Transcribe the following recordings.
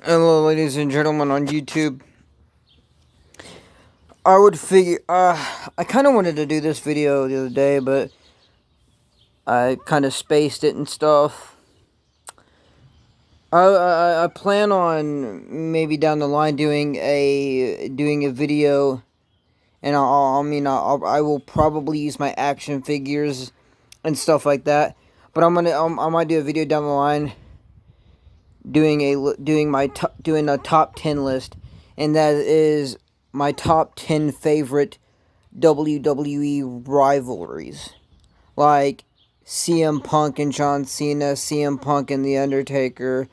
Hello, ladies and gentlemen on YouTube. I would figure, I kind of wanted to do this video the other day, but I kind of spaced it and stuff. I plan on maybe down the line doing a video, and I will probably use my action figures and stuff like that. But I might do a video down the line doing a top 10 list, and that is my top 10 favorite WWE rivalries, like CM Punk and John Cena, CM Punk and The Undertaker,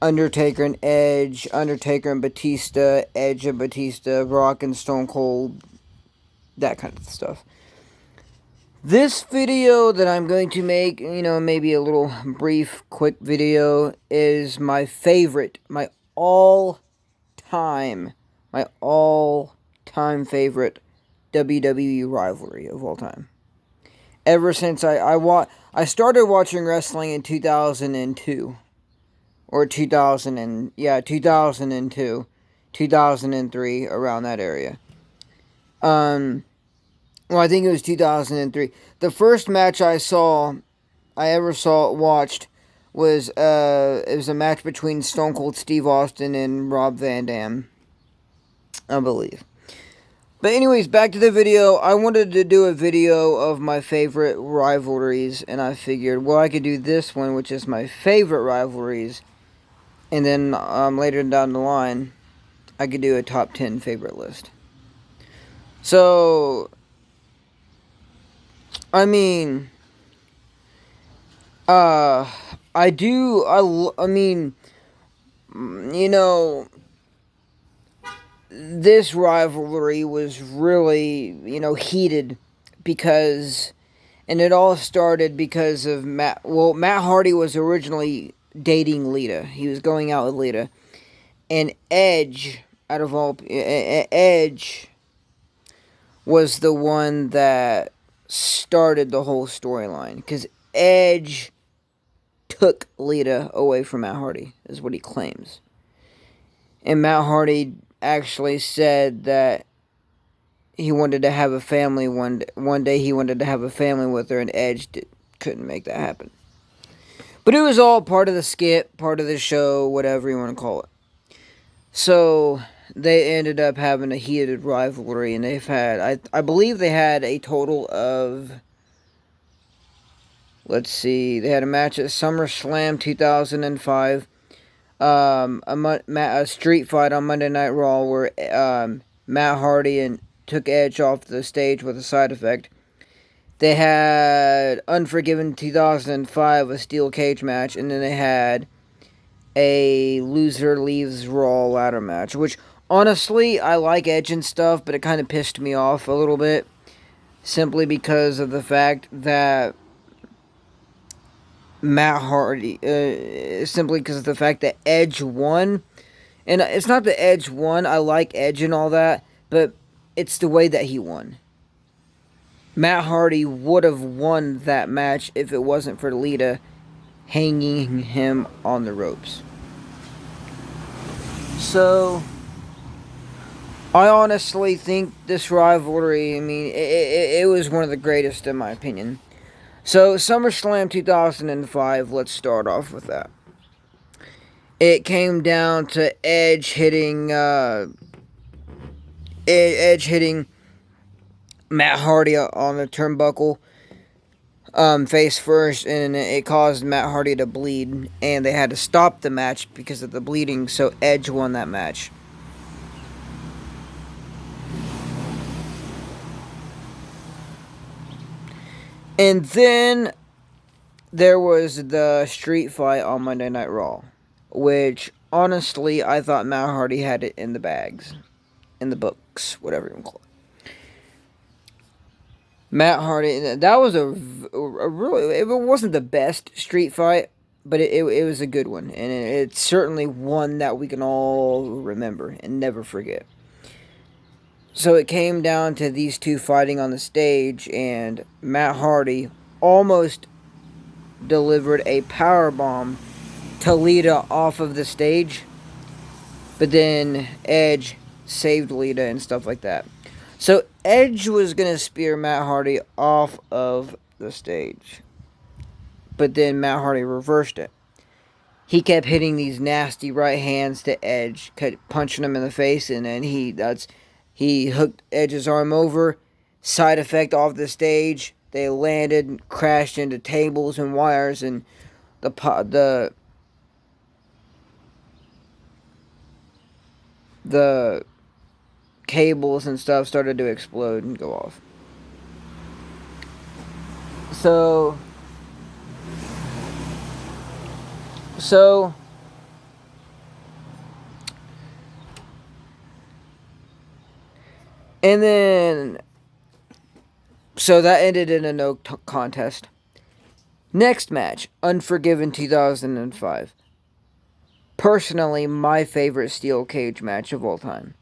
Undertaker and Edge, Undertaker and Batista, Edge and Batista, Rock and Stone Cold, that kind of stuff. This video that I'm going to make, maybe a little brief, quick video, is my favorite, my all-time favorite WWE rivalry of all time. Ever since I started watching wrestling in 2002, or 2002, 2003, around that area. Well, I think it was 2003. The first match I ever watched was it was a match between Stone Cold Steve Austin and Rob Van Dam, I believe. But anyways, back to the video. I wanted to do a video of my favorite rivalries, and I figured, well, I could do this one, which is my favorite rivalries, and then later down the line, I could do a top 10 favorite list. So, I mean, this rivalry was really, heated because, and it all started because of Matt Hardy was originally dating Lita. He was going out with Lita. And Edge was the one that started the whole storyline, because Edge took Lita away from Matt Hardy, is what he claims. And Matt Hardy actually said that he wanted to have a family one day. He wanted to have a family with her, and Edge couldn't make that happen. But it was all part of the skit, part of the show, whatever you want to call it. So they ended up having a heated rivalry, and I believe they had a total of, let's see, they had a match at SummerSlam 2005, a street fight on Monday Night Raw where Matt Hardy took Edge off the stage with a side effect. They had Unforgiven 2005, a steel cage match, and then they had a loser leaves Raw ladder match, which, honestly, I like Edge and stuff, but it kind of pissed me off a little bit, simply because of the fact that Edge won. And it's not that Edge won, I like Edge and all that, but it's the way that he won. Matt Hardy would have won that match if it wasn't for Lita hanging him on the ropes. So, I honestly think this rivalry, it was one of the greatest in my opinion. So, SummerSlam 2005, let's start off with that. It came down to Edge hitting Matt Hardy on the turnbuckle, face first, and it caused Matt Hardy to bleed, and they had to stop the match because of the bleeding, so Edge won that match. And then there was the street fight on Monday Night Raw, which, honestly, I thought Matt Hardy had it in the bags, in the books, whatever you want to call it. Matt Hardy, that was a really, it wasn't the best street fight, but it was a good one, and it's certainly one that we can all remember and never forget. So it came down to these two fighting on the stage, and Matt Hardy almost delivered a powerbomb to Lita off of the stage, But then Edge saved Lita and stuff like that. So Edge was going to spear Matt Hardy off of the stage. But then Matt Hardy reversed it. He kept hitting these nasty right hands to Edge, punching him in the face, and then he hooked Edge's arm over. Side effect off the stage. They landed, crashed into tables and wires, and the cables and stuff started to explode and go off. So and then that ended in a no contest. Next match, Unforgiven 2005. Personally, my favorite steel cage match of all time.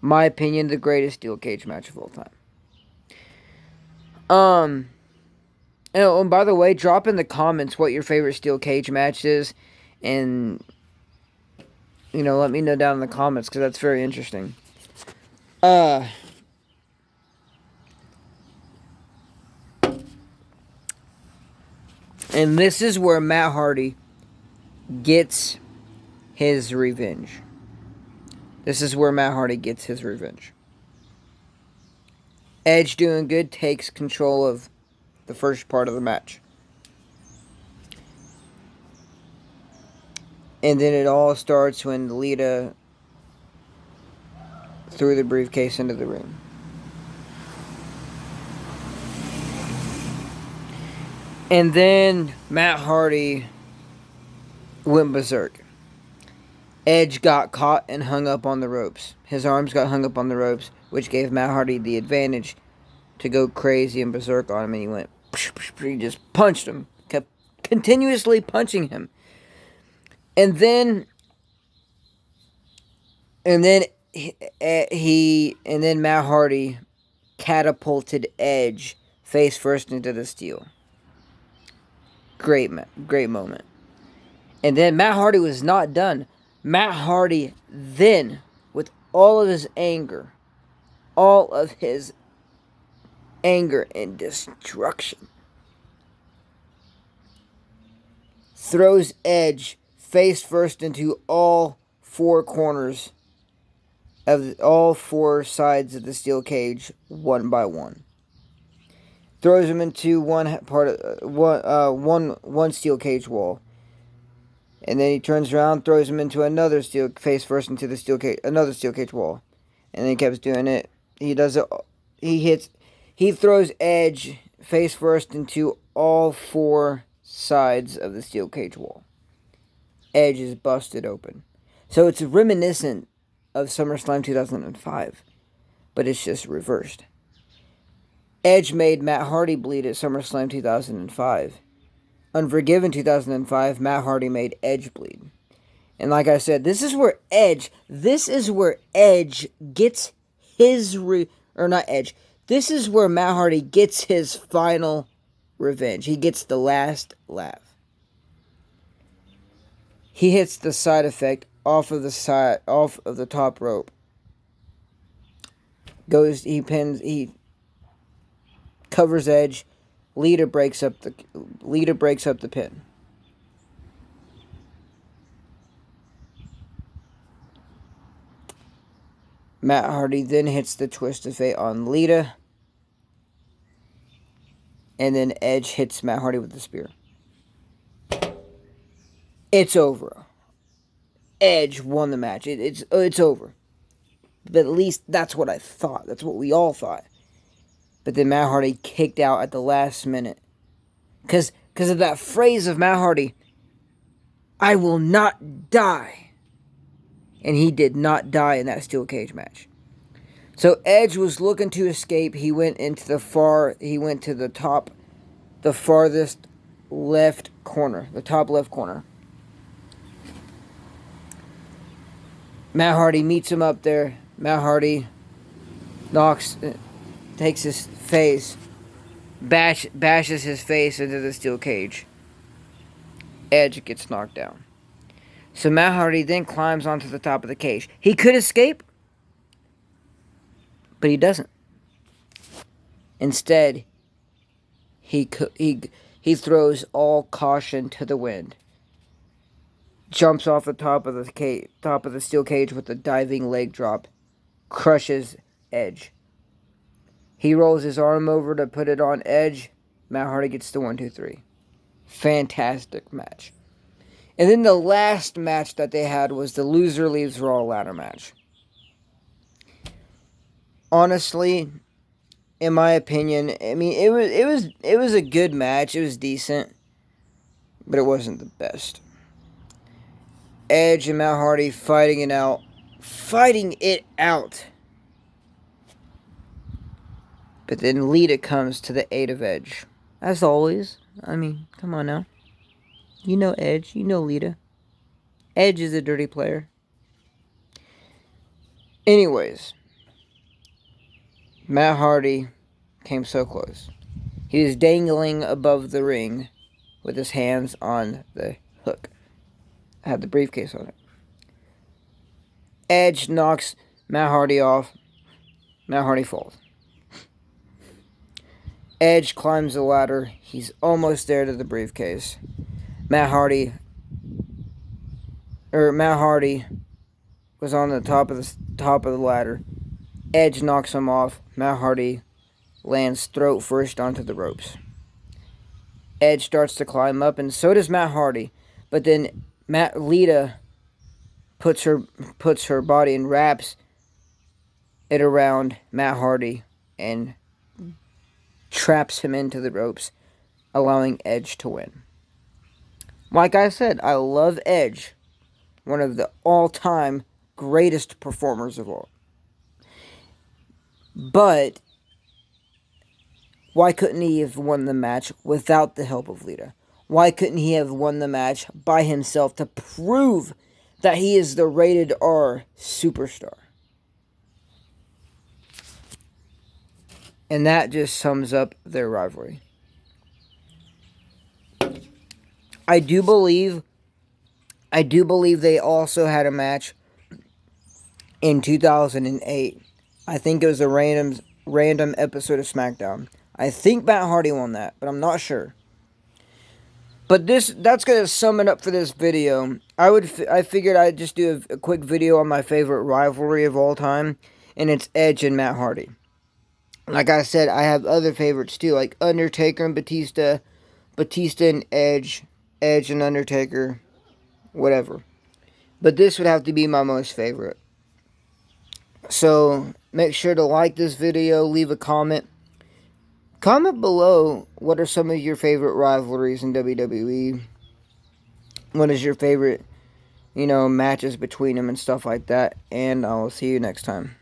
My opinion, the greatest steel cage match of all time. And by the way, drop in the comments what your favorite steel cage match is, and let me know down in the comments, because that's very interesting. And this is where Matt Hardy gets his revenge. Edge, doing good, takes control of the first part of the match. And then it all starts when Lita threw the briefcase into the ring. And then Matt Hardy went berserk. Edge got caught and hung up on the ropes. His arms got hung up on the ropes, which gave Matt Hardy the advantage to go crazy and berserk on him. And he went, he just punched him, kept continuously punching him. And then Matt Hardy catapulted Edge face first into the steel. Great moment. And then Matt Hardy was not done. Matt Hardy then, with all of his anger and destruction, throws Edge face first into all four corners of all four sides of the steel cage, one by one. Throws him into one steel cage wall. And then he turns around, throws him into another face first into the another steel cage wall. And then he keeps doing it. He does it. He throws Edge face first into all four sides of the steel cage wall. Edge is busted open. So it's reminiscent of SummerSlam 2005, but it's just reversed. Edge made Matt Hardy bleed at SummerSlam 2005. Unforgiven 2005, Matt Hardy made Edge bleed. And like I said, this is where Edge gets his this is where Matt Hardy gets his final revenge. He gets the last laugh. He hits the side effect off of the top rope. He covers Edge. Lita breaks up the pin. Matt Hardy then hits the twist of fate on Lita. And then Edge hits Matt Hardy with the spear. It's over. Edge won the match. It's over. But at least that's what I thought. That's what we all thought. But then Matt Hardy kicked out at the last minute. Because of that phrase of Matt Hardy, I will not die. And he did not die in that steel cage match. So Edge was looking to escape. He went to the farthest left corner. The top left corner. Matt Hardy meets him up there. Matt Hardy takes his face, bashes his face into the steel cage. Edge gets knocked down. So Matt Hardy then climbs onto the top of the cage. He could escape, but he doesn't. Instead, he throws all caution to the wind. Jumps off the top of the steel cage with a diving leg drop. Crushes Edge. He rolls his arm over to put it on Edge. Matt Hardy gets the 1, 2, 3. Fantastic match. And then the last match that they had was the loser leaves Raw ladder match. Honestly, in my opinion, I mean it was a good match. It was decent, but it wasn't the best. Edge and Matt Hardy fighting it out. But then Lita comes to the aid of Edge. As always. I mean, come on now. You know Edge. You know Lita. Edge is a dirty player. Anyways. Matt Hardy came so close. He was dangling above the ring with his hands on the hook. I had the briefcase on it. Edge knocks Matt Hardy off. Matt Hardy falls. Edge climbs the ladder. He's almost there to the briefcase. Matt Hardy was on the top of the ladder. Edge knocks him off. Matt Hardy lands throat first onto the ropes. Edge starts to climb up, and so does Matt Hardy. But then Lita puts her body and wraps it around Matt Hardy and traps him into the ropes, allowing Edge to win. Like I said, I love Edge. One of the all-time greatest performers of all. But why couldn't he have won the match without the help of Lita? Why couldn't he have won the match by himself to prove that he is the rated R superstar? And that just sums up their rivalry. I do believe they also had a match in 2008. I think it was a random episode of SmackDown. I think Matt Hardy won that, but I'm not sure. But that's going to sum it up for this video. I figured I'd just do a quick video on my favorite rivalry of all time, and it's Edge and Matt Hardy. Like I said, I have other favorites too, like Undertaker and Batista, Batista and Edge, Edge and Undertaker, whatever. But this would have to be my most favorite. So, make sure to like this video, leave a comment. Comment below, what are some of your favorite rivalries in WWE? What is your favorite, matches between them and stuff like that? And I'll see you next time.